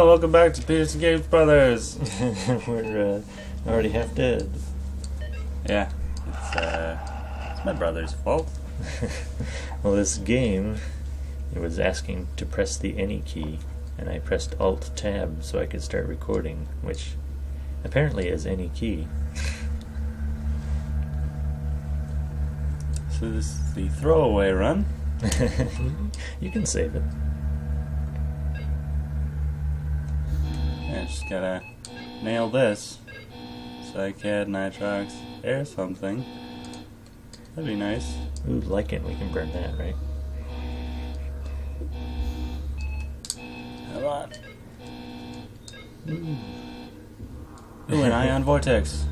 Oh, welcome back to Peterson Games Brothers. We're already half dead. Yeah, it's my brother's fault. Well, this game, it was asking to press the any key, and I pressed Alt-Tab so I could start recording, which apparently is any key. So this is the throwaway run. You can save it. I just gotta nail this. Cycad, nitrox, air something. That'd be nice. Ooh, lichen, we can burn that, right? Come on. Ooh, an ion vortex.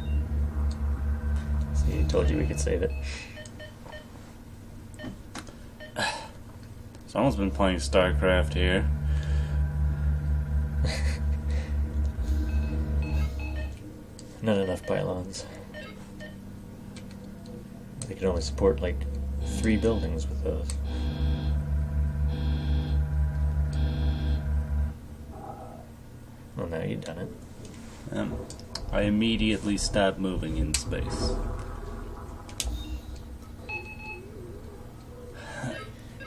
See, I told you we could save it. Someone's been playing StarCraft here. Not enough pylons. They can only support like 3 buildings with those. Well, now you've done it. I immediately stopped moving in space.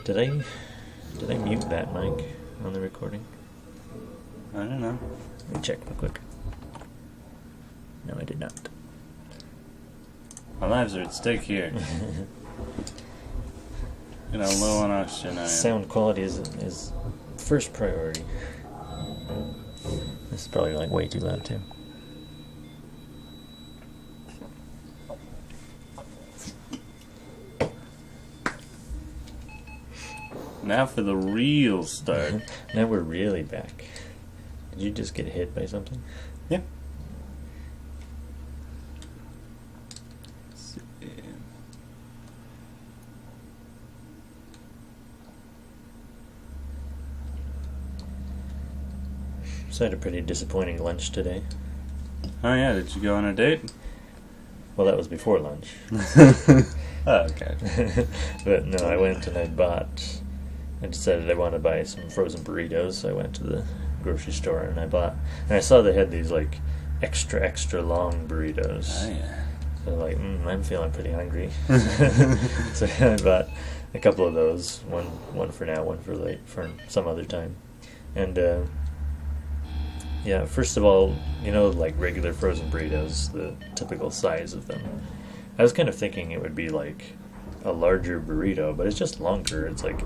Did I mute that mic on the recording? I don't know. Let me check real quick. No, I did not. Our lives are at stake here. You know, low on oxygen. Sound quality is first priority. This is probably like way too loud too. Now for the real start. Now we're really back. Did you just get hit by something? Yeah. So I had a pretty disappointing lunch today. Oh yeah, did you go on a date? Well, that was before lunch. Oh, okay. But no, I went and I decided I wanted to buy some frozen burritos, so I went to the grocery store and I saw they had these like extra long burritos. Oh yeah. So like, I'm feeling pretty hungry. So I bought a couple of those, one for now, one for some other time. And yeah, first of all, you know, like regular frozen burritos, the typical size of them. I was kind of thinking it would be like a larger burrito, but it's just longer. It's like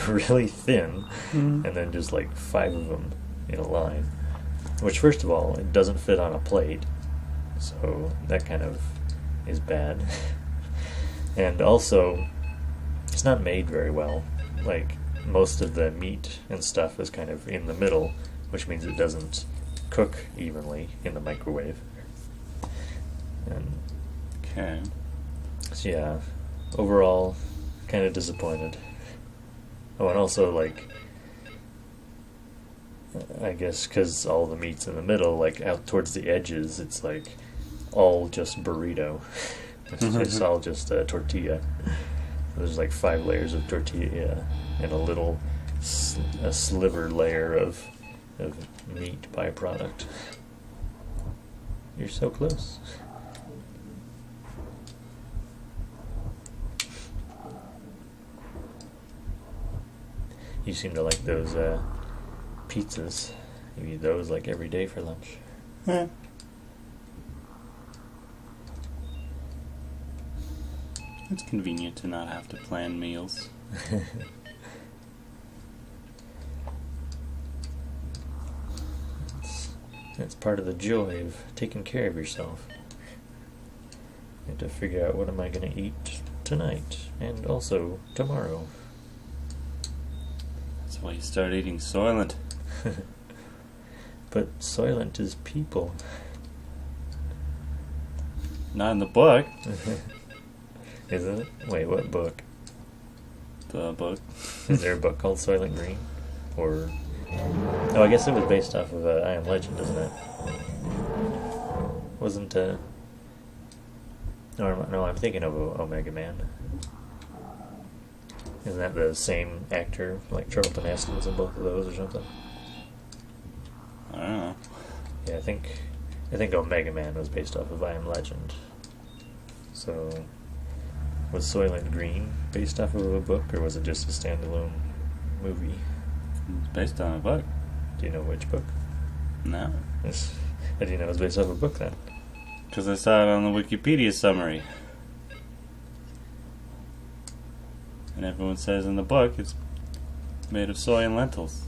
really thin, and then just like 5 of them in a line. Which, first of all, it doesn't fit on a plate, so that kind of is bad. And also, it's not made very well. Like, most of the meat and stuff is kind of in the middle, which means it doesn't cook evenly in the microwave. And Okay. so yeah, overall, kind of disappointed. Oh, and also, like, I guess because all the meat's in the middle, like out towards the edges, it's like all just burrito. It's all just tortilla. There's like 5 layers of tortilla and a sliver layer of meat byproduct. You're so close. You seem to like those pizzas. You eat those like every day for lunch. Yeah. It's convenient to not have to plan meals. That's part of the joy of taking care of yourself. You have to figure out what am I going to eat tonight and also tomorrow. That's why you start eating Soylent. But Soylent is people. Not in the book. Isn't it? Wait, what book? The book. Is there a book called Soylent Green? Or... Oh, I guess it was based off of I Am Legend, isn't it? Wasn't, No, I'm thinking of Omega Man. Isn't that the same actor? Like Charlton Heston was in both of those or something? I don't know. Yeah, I think Omega Man was based off of I Am Legend. So, was Soylent Green based off of a book, or was it just a standalone movie? It's based on a book. Do you know which book? No. Yes. How do you know it was based off a book then? Because I saw it on the Wikipedia summary. And everyone says in the book it's made of soy and lentils.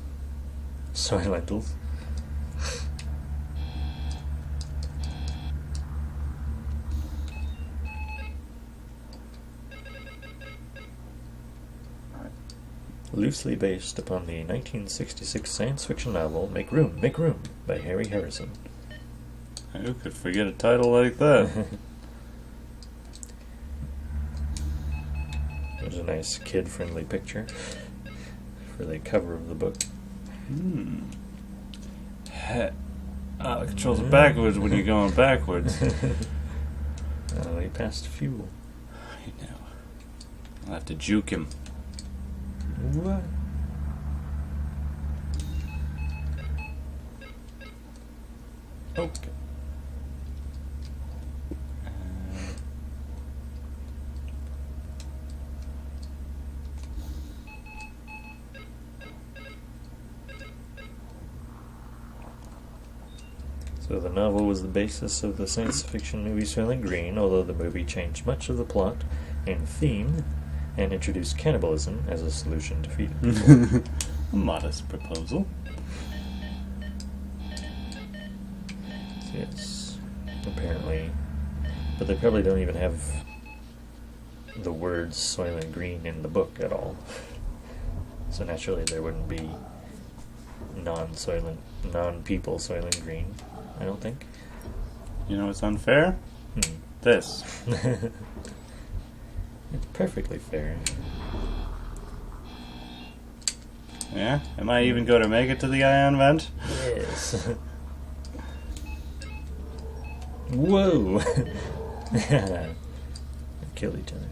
Soy lentils? Loosely based upon the 1966 science fiction novel Make Room by Harry Harrison. Who could forget a title like that? There's a nice kid-friendly picture for the cover of the book. The controls are backwards when you're going backwards. He passed fuel. I know. I'll have to juke him. What? Okay. So the novel was the basis of the science fiction movie Soylent Green, although the movie changed much of the plot and theme and introduced cannibalism as a solution to feed people. A modest proposal. Yes, apparently. But they probably don't even have the words Soylent Green in the book at all. So naturally there wouldn't be non-people Soylent Green, I don't think. You know what's unfair? This. It's perfectly fair. Yeah? Am I even going to make it to the ion vent? Yes. Whoa! Kill each other.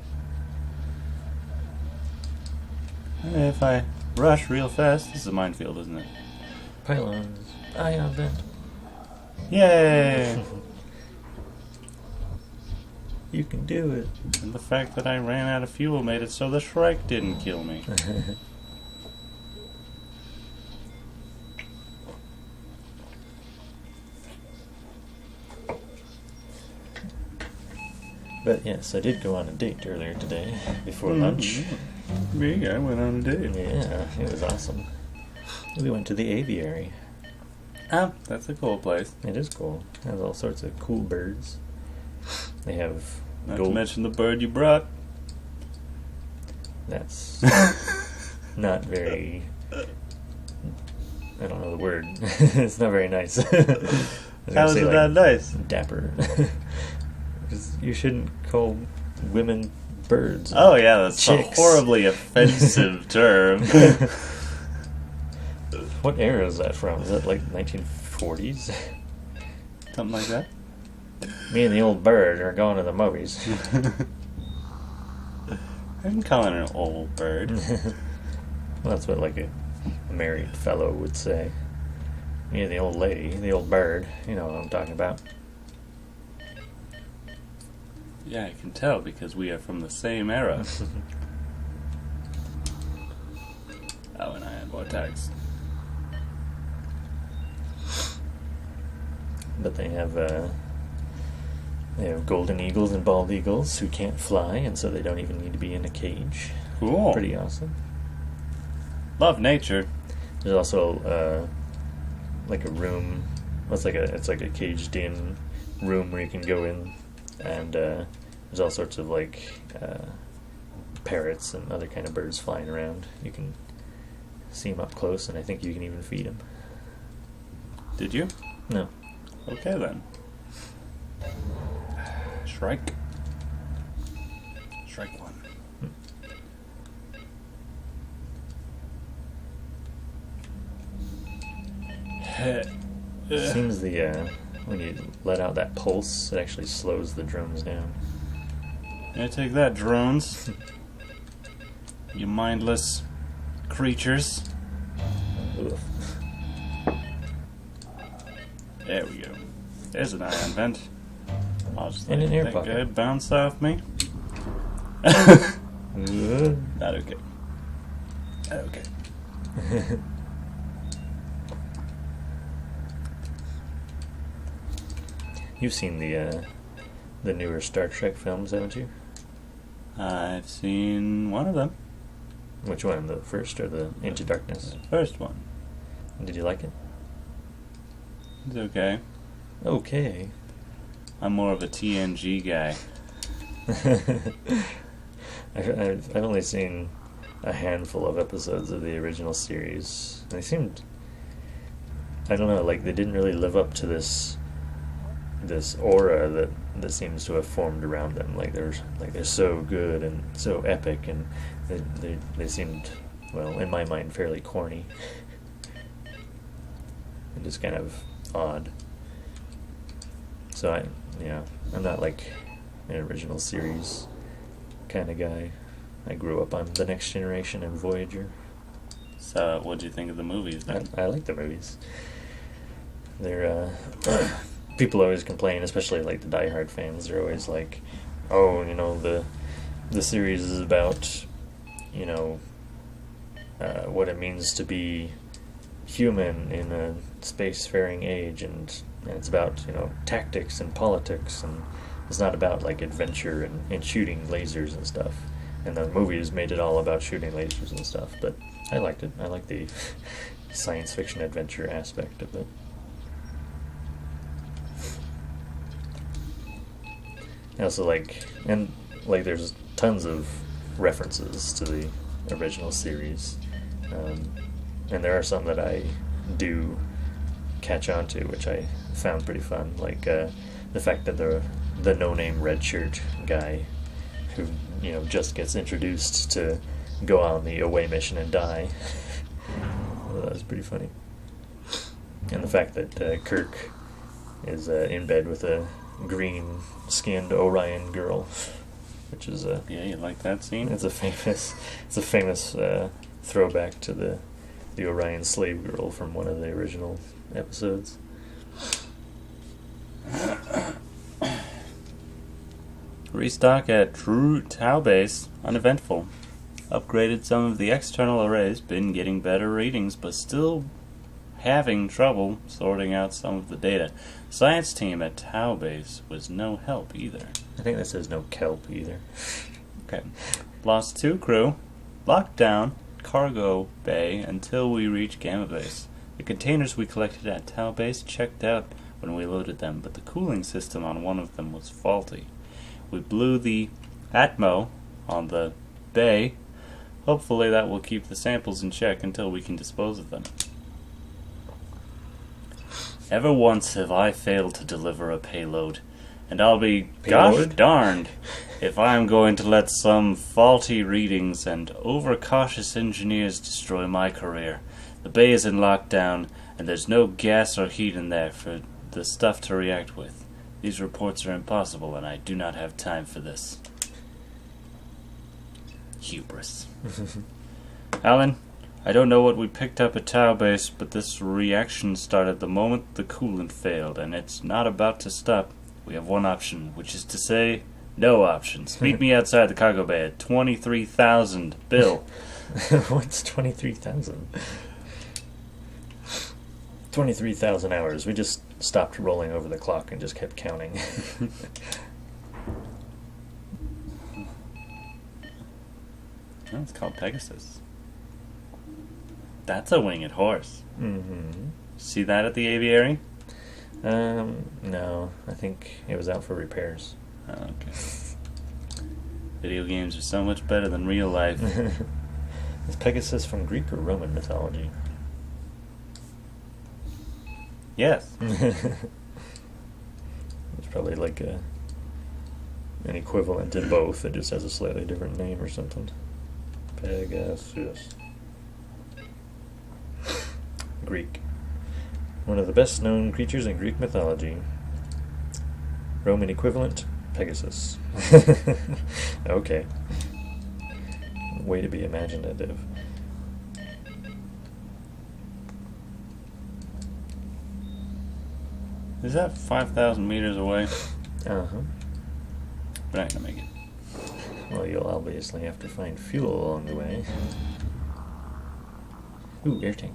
If I rush real fast, this is a minefield, isn't it? Pylons. Ion vent. Yay! You can do it. And the fact that I ran out of fuel made it so the Shrike didn't kill me. But yes, I did go on a date earlier today, before lunch. Me, I went on a date. Yeah, it was awesome. We went to the aviary. Oh, that's a cool place. It is cool. It has all sorts of cool birds. They have Not to mention the bird you brought. That's not very... I don't know the word. It's not very nice. How is it that nice? Dapper. Because you shouldn't call women birds. Oh yeah, that's chicks. a horribly offensive term. What era is that from? Is that like 1940s? Something like that? Me and the old bird are going to the movies. I'm calling her an old bird. Well, that's what like a married fellow would say. Me and the old lady, the old bird. You know what I'm talking about. Yeah, I can tell because we are from the same era. Oh, and I had more tags. But they have golden eagles and bald eagles who can't fly, and so they don't even need to be in a cage. Cool. Pretty awesome. Love nature. There's also like a room. It's like a caged-in room where you can go in, and there's all sorts of like parrots and other kind of birds flying around. You can see them up close, and I think you can even feed them. Did you? No. Okay then. Shrike. Shrike one. Seems when you let out that pulse, it actually slows the drones down. Yeah, take that, drones. You mindless creatures. Ugh. There we go. There's an ion vent. I'll just And let an air that pocket. guy bounce off me. Not okay. Okay. You've seen the newer Star Trek films, haven't you? I've seen one of them. Which one? The first or the Into Darkness? The first one. Did you like it? It's okay. Okay. I'm more of a TNG guy. I've only seen a handful of episodes of the original series. They seemed, I don't know, like they didn't really live up to this aura that seems to have formed around them. Like they're so good and so epic, and they seemed, well, in my mind, fairly corny and just kind of odd. So I'm not like an original series kind of guy. I grew up on The Next Generation and Voyager. So, what'd you think of the movies then? I like the movies. They're people always complain, especially like the diehard fans. They're always like, "Oh, the series is about, what it means to be human in a spacefaring age, and it's about tactics and politics, and it's not about like adventure and shooting lasers and stuff." And the movies made it all about shooting lasers and stuff. But I liked it. I like the science fiction adventure aspect of it. I also there's tons of references to the original series, and there are some that I do catch on to, which I found pretty fun, like the fact that the no-name red shirt guy who just gets introduced to go on the away mission and die. Well, that was pretty funny. And the fact that Kirk is in bed with a green-skinned Orion girl, which is Yeah, you like that scene? it's a famous throwback to the Orion slave girl from one of the original episodes. Restock at True Tau Base, uneventful. Upgraded some of the external arrays, been getting better readings, but still having trouble sorting out some of the data. Science team at Tau Base was no help either. I think that says no kelp either. Okay. Lost 2 crew. Locked down cargo bay until we reach Gamma Base. The containers we collected at Tau Base checked out when we loaded them, but the cooling system on one of them was faulty. We blew the Atmo on the bay. Hopefully that will keep the samples in check until we can dispose of them. Ever once have I failed to deliver a payload, and I'll be gosh darned if I'm going to let some faulty readings and overcautious engineers destroy my career. The bay is in lockdown, and there's no gas or heat in there for the stuff to react with. These reports are impossible, and I do not have time for this. Hubris. Alan, I don't know what we picked up at Tau Base, but this reaction started the moment the coolant failed, and it's not about to stop. We have one option, which is to say, no options. Meet me outside the cargo bay at 23,000. Bill. What's 23,000? 23,000 hours. We just stopped rolling over the clock and just kept counting. Oh, it's called Pegasus. That's a winged horse. Mm-hmm. See that at the aviary? No. I think it was out for repairs. Oh, okay. Video games are so much better than real life. Is Pegasus from Greek or Roman mythology? Yes. It's probably like an equivalent in both. It just has a slightly different name or something. Pegasus. Greek. One of the best known creatures in Greek mythology. Roman equivalent, Pegasus. Okay. Way to be imaginative. Is that 5,000 meters away? Uh-huh. But I ain't gonna make it. Well, you'll obviously have to find fuel along the way. Ooh, air tank.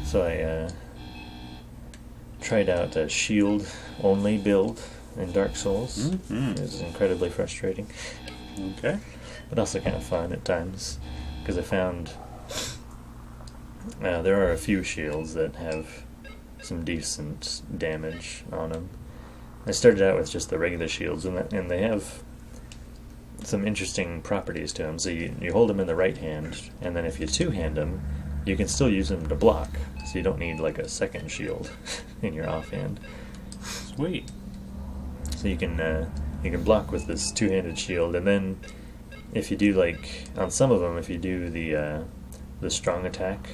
So I tried out a shield-only build in Dark Souls. Mm-hmm. It was incredibly frustrating, Okay. but also kind of fun at times, because I found there are a few shields that have some decent damage on them. I started out with just the regular shields, and they have some interesting properties to them. So you hold them in the right hand, and then if you two-hand them, you can still use them to block. So you don't need like a second shield in your offhand. Sweet. So you can block with this two-handed shield, and then if you do like on some of them, if you do the strong attack,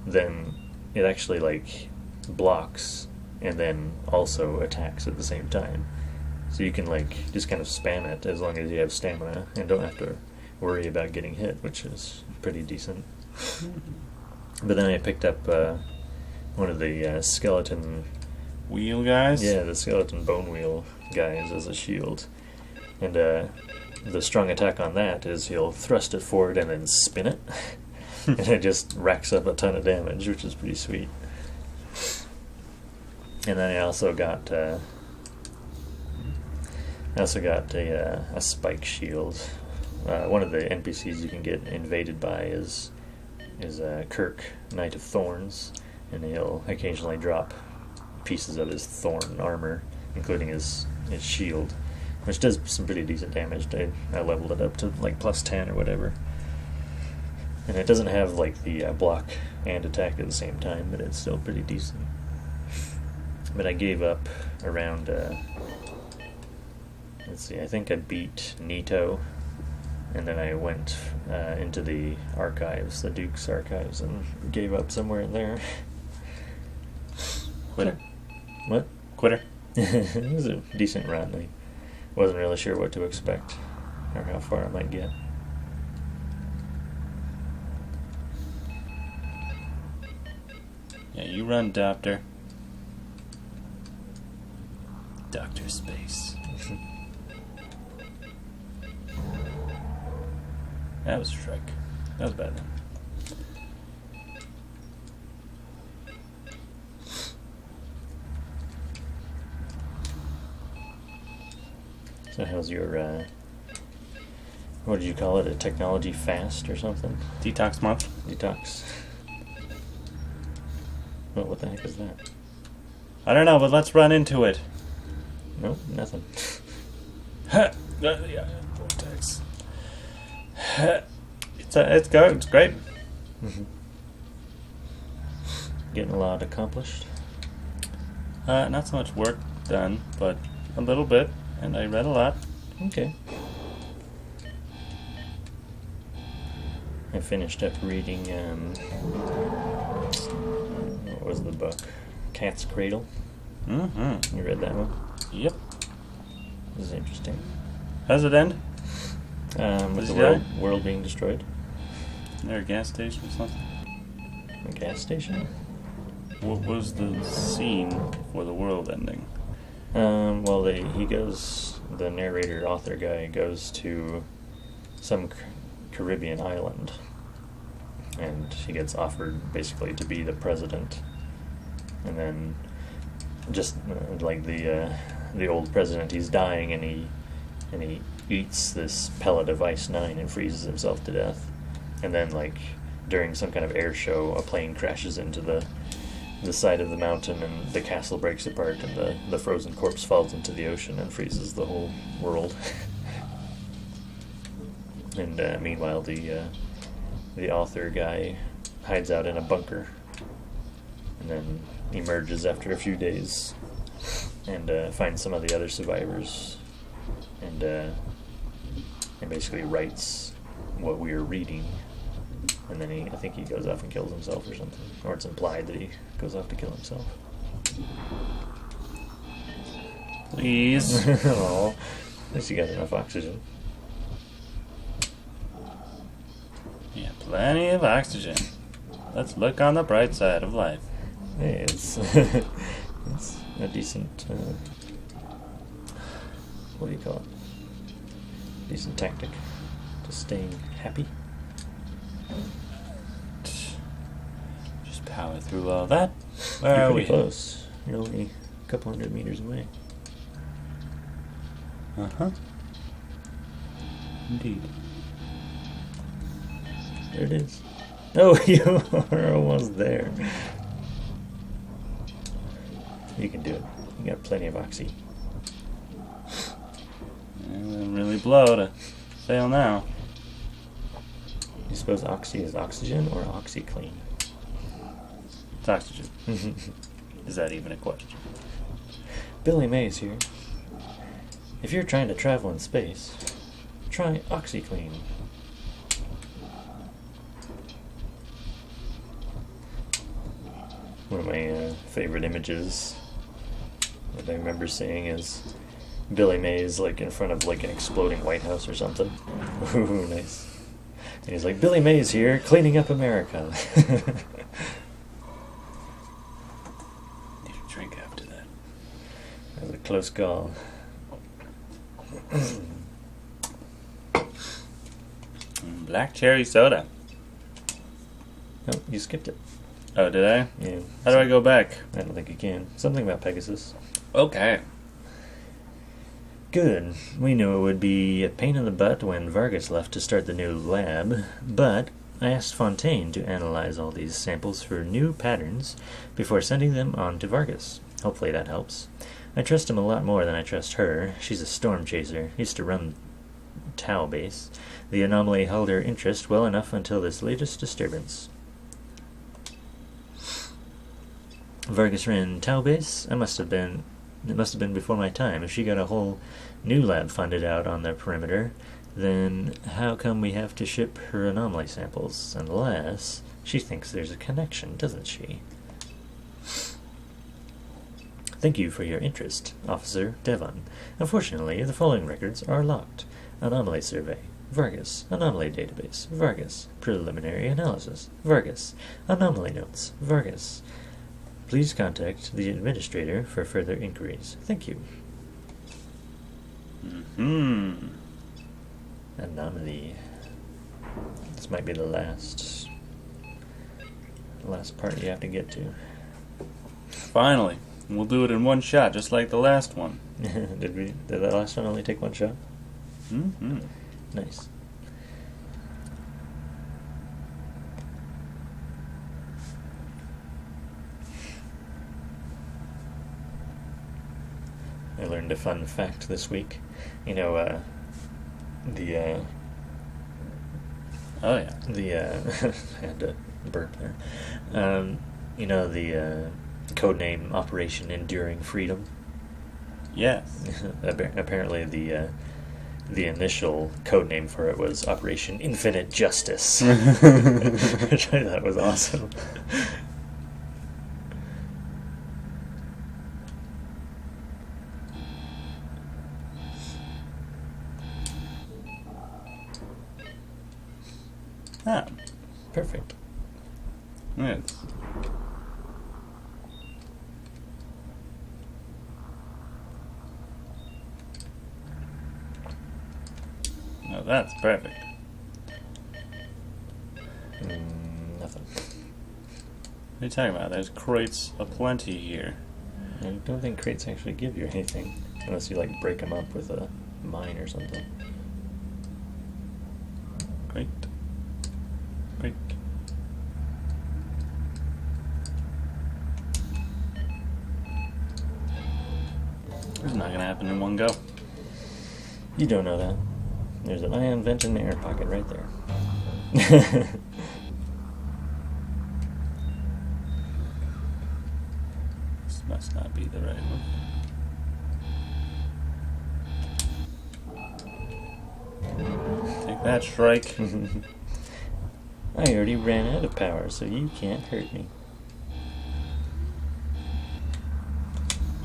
then it actually like blocks and then also attacks at the same time. So you can like just kind of spam it as long as you have stamina and don't have to worry about getting hit, which is pretty decent. But then I picked up one of the skeleton Wheel guys? Yeah, the skeleton bone wheel guys as a shield. And the strong attack on that is he'll thrust it forward and then spin it. And it just racks up a ton of damage, which is pretty sweet. And then I also got a spike shield. One of the NPCs you can get invaded by is Kirk, Knight of Thorns, and he'll occasionally drop pieces of his thorn armor, including his shield, which does some pretty decent damage. I leveled it up to like plus 10 or whatever. And it doesn't have like the block and attack at the same time, but it's still pretty decent. But I gave up around, let's see, I think I beat Nito, and then I went into the archives, the Duke's archives, and gave up somewhere in there. Quitter. What? Quitter. It was a decent run. I wasn't really sure what to expect or how far I might get. Yeah, you run, Doctor. Doctor Space. That was Shrek. That was bad then. So how's your, what did you call it, a technology fast or something? Detox month. Detox. What the heck is that? I don't know, but let's run into it. Nope, nothing. Yeah, vortex. It's good. It's great. Mm-hmm. Getting a lot accomplished. Not so much work done, but a little bit, and I read a lot. Okay. I finished up reading, what was the book? Cat's Cradle. Mm-hmm. You read that one? Yep. This is interesting. How does it end? With Does the he die? world being destroyed. Is there a gas station or something? A gas station? What was the scene for the world ending? Well, the narrator, author guy, goes to some Caribbean island, and he gets offered basically to be the president, and then just like the old president, he's dying, and he eats this pellet of Ice 9 and freezes himself to death, and then like during some kind of air show, a plane crashes into the side of the mountain, and the castle breaks apart, and the frozen corpse falls into the ocean and freezes the whole world. And meanwhile, the author guy hides out in a bunker, and then emerges after a few days, and finds some of the other survivors, and basically writes what we are reading. And then I think he goes off and kills himself or something. Or it's implied that he goes off to kill himself. Please. Oh, at least you got enough oxygen. Yeah, plenty of oxygen. Let's look on the bright side of life. Hey, it's it's a decent. What do you call it? Decent tactic to staying happy. Just power through all that. Where You're are pretty we? close. You're only a couple hundred meters away. Uh-huh. Indeed. There it is. Oh, you are almost there. You can do it. You got plenty of oxy. It'll really blow to sail now. You suppose oxy is oxygen or OxyClean? It's oxygen. Is that even a question? Billy Mays here. If you're trying to travel in space, try OxyClean. One of my favorite images that I remember seeing is Billy Mays like in front of like an exploding White House or something. Ooh, nice. And he's like, Billy Mays here, cleaning up America. Need a drink after that. That was a close call. Black cherry soda. Oh, you skipped it. Oh, did I? Yeah. How do I go back? I don't think you can. Something about Pegasus. Okay. Good. We knew it would be a pain in the butt when Vargas left to start the new lab, but I asked Fontaine to analyze all these samples for new patterns before sending them on to Vargas. Hopefully that helps. I trust him a lot more than I trust her. She's a storm chaser. Used to run Tau base. The anomaly held her interest well enough until this latest disturbance. Vargas ran Tau base? It must have been before my time. If she got a whole new lab funded out on the perimeter, then how come we have to ship her anomaly samples? Unless she thinks there's a connection, doesn't she? Thank you for your interest, Officer Devon. Unfortunately, the following records are locked. Anomaly survey. Vargas. Anomaly database. Vargas. Preliminary analysis. Vargas. Anomaly notes. Vargas. Please contact the administrator for further inquiries. Thank you. Anomaly. This might be the last part you have to get to. Finally. We'll do it in one shot, just like the last one. Did that last one only take one shot? Mm-hmm. Nice. I learned a fun fact this week. You know, Oh, yeah. I had to burp there. You know, the codename Operation Enduring Freedom? Yes. Apparently the initial codename for it was Operation Infinite Justice. Which I thought was awesome. Ah, Perfect. yes. No, that's perfect. Nothing. What are you talking about? There's crates aplenty here. I don't think crates actually give you anything. Unless you, like, break them up with a mine or something. Great. Great. This is not going to happen in one go. You don't know that. There's an ion vent in the air pocket right there. This must not be the right one. Take that, Shrike. I already ran out of power, so you can't hurt me.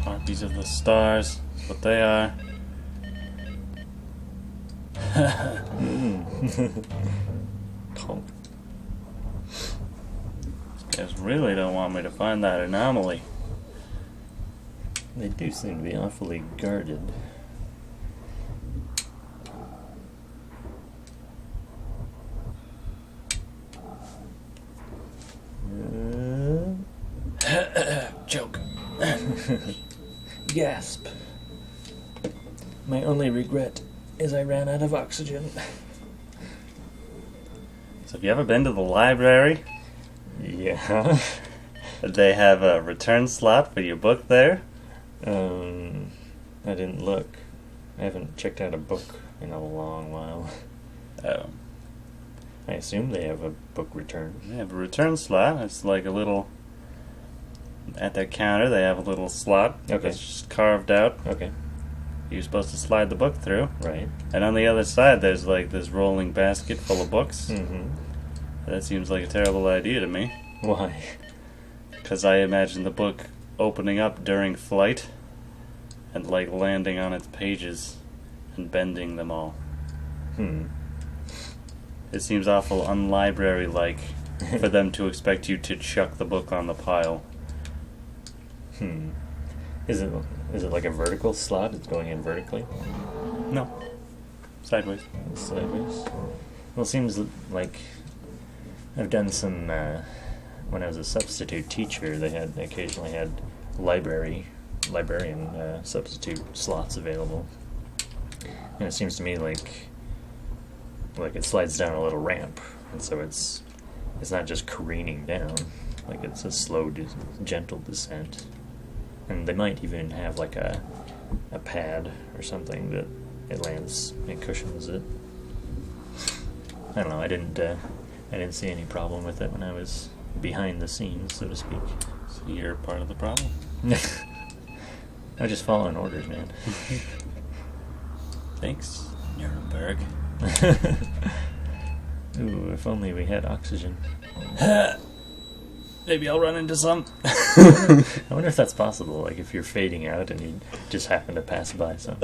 Harpies of the stars. That's what they are. Cool. Guys really don't want me to find that anomaly. They do seem to be awfully guarded. Joke. Gasp. My only regret is I ran out of oxygen. So have you ever been to the library? Yeah. They have a return slot for your book there. I didn't look. I haven't checked out a book in a long while. Oh. I assume they have a book return. They have a return slot. It's like a little... At their counter, they have a little slot Okay. that's just carved out. Okay. You're supposed to slide the book through. Right. And on the other side, there's like this rolling basket full of books. Mm-hmm. That seems like a terrible idea to me. Why? Because I imagine the book opening up during flight and like landing on its pages and bending them all. It seems awful unlibrary-like for them to expect you to chuck the book on the pile. Is it like a vertical slot? It's going in vertically? No. Sideways. Sideways? Well, it seems like I've done some, when I was a substitute teacher, they occasionally had librarian substitute slots available. And it seems to me like it slides down a little ramp, and so it's not just careening down, like it's a slow, gentle descent. And they might even have like a pad or something that it lands and cushions it. I don't know. I didn't see any problem with it when I was behind the scenes, so to speak. So you're part of the problem. I just following orders, man. Thanks, Nuremberg. Ooh, if only we had oxygen. Maybe I'll run into some. I wonder if that's possible, like if you're fading out and you just happen to pass by some.